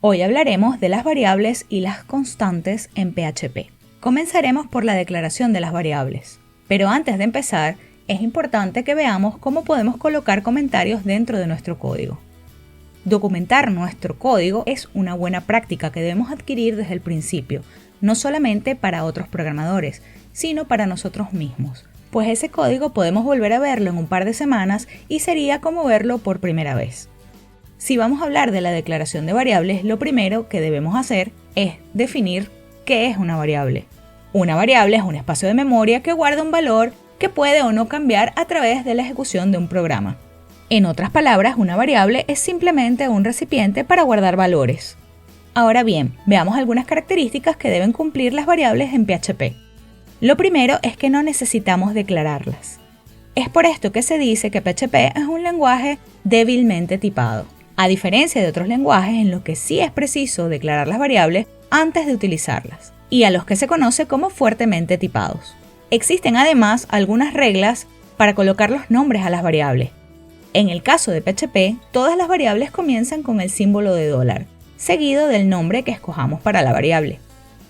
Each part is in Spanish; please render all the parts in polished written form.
Hoy hablaremos de las variables y las constantes en PHP. Comenzaremos por la declaración de las variables. Pero antes de empezar, es importante que veamos cómo podemos colocar comentarios dentro de nuestro código. Documentar nuestro código es una buena práctica que debemos adquirir desde el principio, no solamente para otros programadores, sino para nosotros mismos, pues ese código podemos volver a verlo en un par de semanas y sería como verlo por primera vez. Si vamos a hablar de la declaración de variables, lo primero que debemos hacer es definir qué es una variable. Una variable es un espacio de memoria que guarda un valor que puede o no cambiar a través de la ejecución de un programa. En otras palabras, una variable es simplemente un recipiente para guardar valores. Ahora bien, veamos algunas características que deben cumplir las variables en PHP. Lo primero es que no necesitamos declararlas. Es por esto que se dice que PHP es un lenguaje débilmente tipado, a diferencia de otros lenguajes en los que sí es preciso declarar las variables antes de utilizarlas, y a los que se conoce como fuertemente tipados. Existen además algunas reglas para colocar los nombres a las variables. En el caso de PHP, todas las variables comienzan con el símbolo de $, seguido del nombre que escojamos para la variable.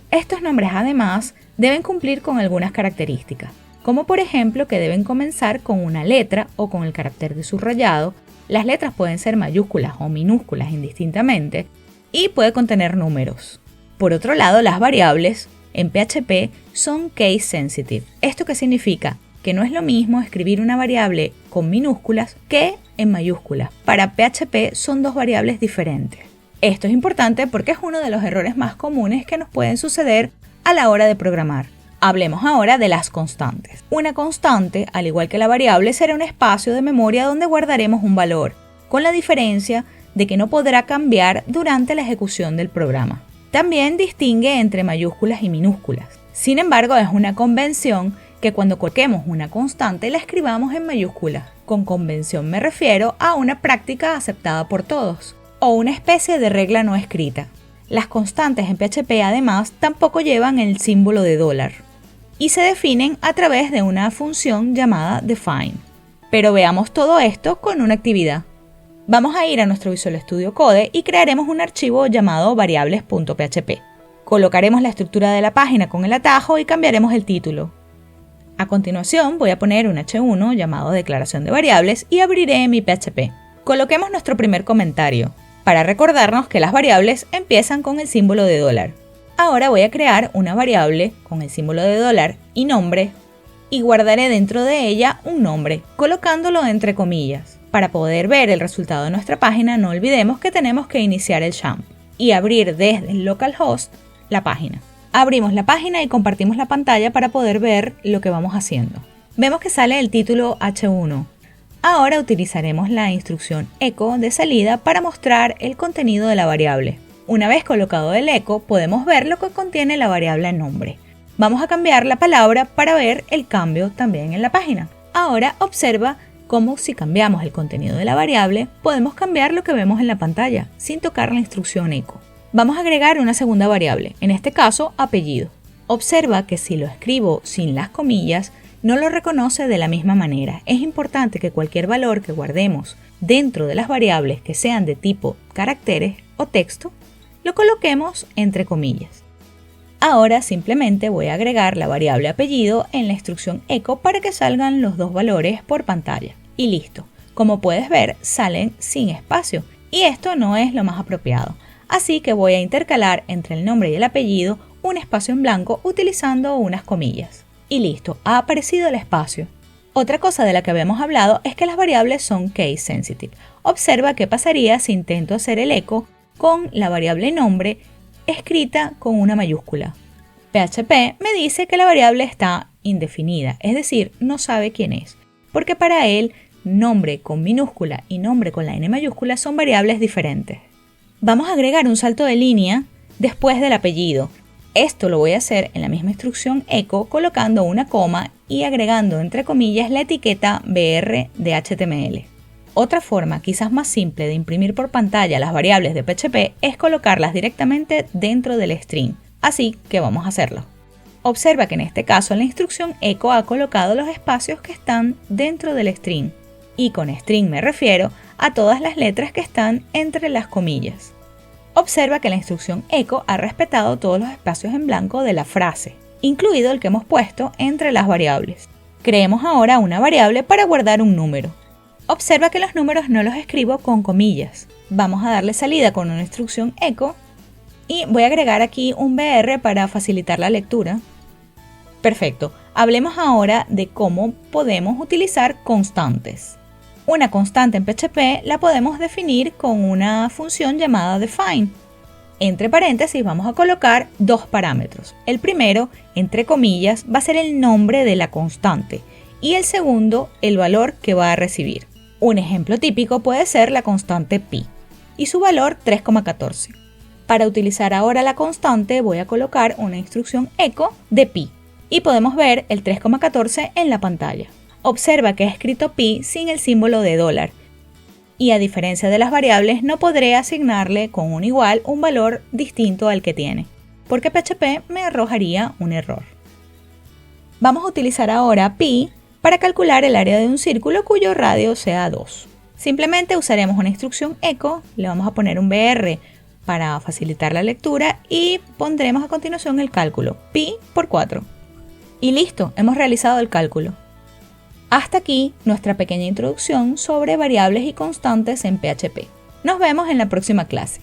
Estos nombres además deben cumplir con algunas características, como por ejemplo que deben comenzar con una letra o con el carácter de subrayado. Las letras pueden ser mayúsculas o minúsculas indistintamente y puede contener números. Por otro lado, las variables en PHP son case sensitive. ¿Esto qué significa? Que no es lo mismo escribir una variable con minúsculas que en mayúsculas. Para PHP son dos variables diferentes. Esto es importante porque es uno de los errores más comunes que nos pueden suceder a la hora de programar. Hablemos ahora de las constantes. Una constante, al igual que la variable, será un espacio de memoria donde guardaremos un valor, con la diferencia de que no podrá cambiar durante la ejecución del programa. También distingue entre mayúsculas y minúsculas. Sin embargo, es una convención que cuando coloquemos una constante la escribamos en mayúsculas. Con convención me refiero a una práctica aceptada por todos, o una especie de regla no escrita. Las constantes en PHP además tampoco llevan el símbolo de $, y se definen a través de una función llamada define. Pero veamos todo esto con una actividad. Vamos a ir a nuestro Visual Studio Code y crearemos un archivo llamado variables.php. Colocaremos la estructura de la página con el atajo y cambiaremos el título. A continuación voy a poner un H1 llamado declaración de variables y abriré mi PHP. Coloquemos nuestro primer comentario, para recordarnos que las variables empiezan con el símbolo de $. Ahora voy a crear una variable con el símbolo de $, y nombre, y guardaré dentro de ella un nombre, colocándolo entre comillas. Para poder ver el resultado de nuestra página, no olvidemos que tenemos que iniciar el XAMPP y abrir desde el localhost la página. Abrimos la página y compartimos la pantalla para poder ver lo que vamos haciendo. Vemos que sale el título H1. Ahora utilizaremos la instrucción echo de salida para mostrar el contenido de la variable. Una vez colocado el echo, podemos ver lo que contiene la variable nombre. Vamos a cambiar la palabra para ver el cambio también en la página. Ahora observa cómo si cambiamos el contenido de la variable, podemos cambiar lo que vemos en la pantalla, sin tocar la instrucción echo. Vamos a agregar una segunda variable, en este caso apellido. Observa que si lo escribo sin las comillas, no lo reconoce de la misma manera. Es importante que cualquier valor que guardemos dentro de las variables que sean de tipo caracteres o texto, lo coloquemos entre comillas. Ahora simplemente voy a agregar la variable apellido en la instrucción echo para que salgan los dos valores por pantalla. Y listo. Como puedes ver, salen sin espacio y esto no es lo más apropiado. Así que voy a intercalar entre el nombre y el apellido un espacio en blanco utilizando unas comillas. Y listo, ha aparecido el espacio. Otra cosa de la que habíamos hablado es que las variables son case sensitive. Observa qué pasaría si intento hacer el echo con la variable nombre escrita con una mayúscula. PHP me dice que la variable está indefinida, es decir, no sabe quién es, porque para él nombre con minúscula y nombre con la N mayúscula son variables diferentes. Vamos a agregar un salto de línea después del apellido. Esto lo voy a hacer en la misma instrucción echo colocando una coma y agregando entre comillas la etiqueta BR de HTML. Otra forma, quizás más simple, de imprimir por pantalla las variables de PHP es colocarlas directamente dentro del string, así que vamos a hacerlo. Observa que en este caso la instrucción echo ha colocado los espacios que están dentro del string, y con string me refiero a todas las letras que están entre las comillas. Observa que la instrucción echo ha respetado todos los espacios en blanco de la frase, incluido el que hemos puesto entre las variables. Creemos ahora una variable para guardar un número. Observa que los números no los escribo con comillas. Vamos a darle salida con una instrucción echo y voy a agregar aquí un BR para facilitar la lectura. Perfecto. Hablemos ahora de cómo podemos utilizar constantes. Una constante en PHP la podemos definir con una función llamada define. Entre paréntesis vamos a colocar dos parámetros. El primero, entre comillas, va a ser el nombre de la constante y el segundo, el valor que va a recibir. Un ejemplo típico puede ser la constante pi y su valor 3,14. Para utilizar ahora la constante voy a colocar una instrucción echo de pi y podemos ver el 3,14 en la pantalla. Observa que he escrito pi sin el símbolo de dólar y a diferencia de las variables no podré asignarle con un igual un valor distinto al que tiene, porque PHP me arrojaría un error. Vamos a utilizar ahora pi para calcular el área de un círculo cuyo radio sea 2. Simplemente usaremos una instrucción echo, le vamos a poner un BR para facilitar la lectura y pondremos a continuación el cálculo, pi por 4. Y listo, hemos realizado el cálculo. Hasta aquí nuestra pequeña introducción sobre variables y constantes en PHP. Nos vemos en la próxima clase.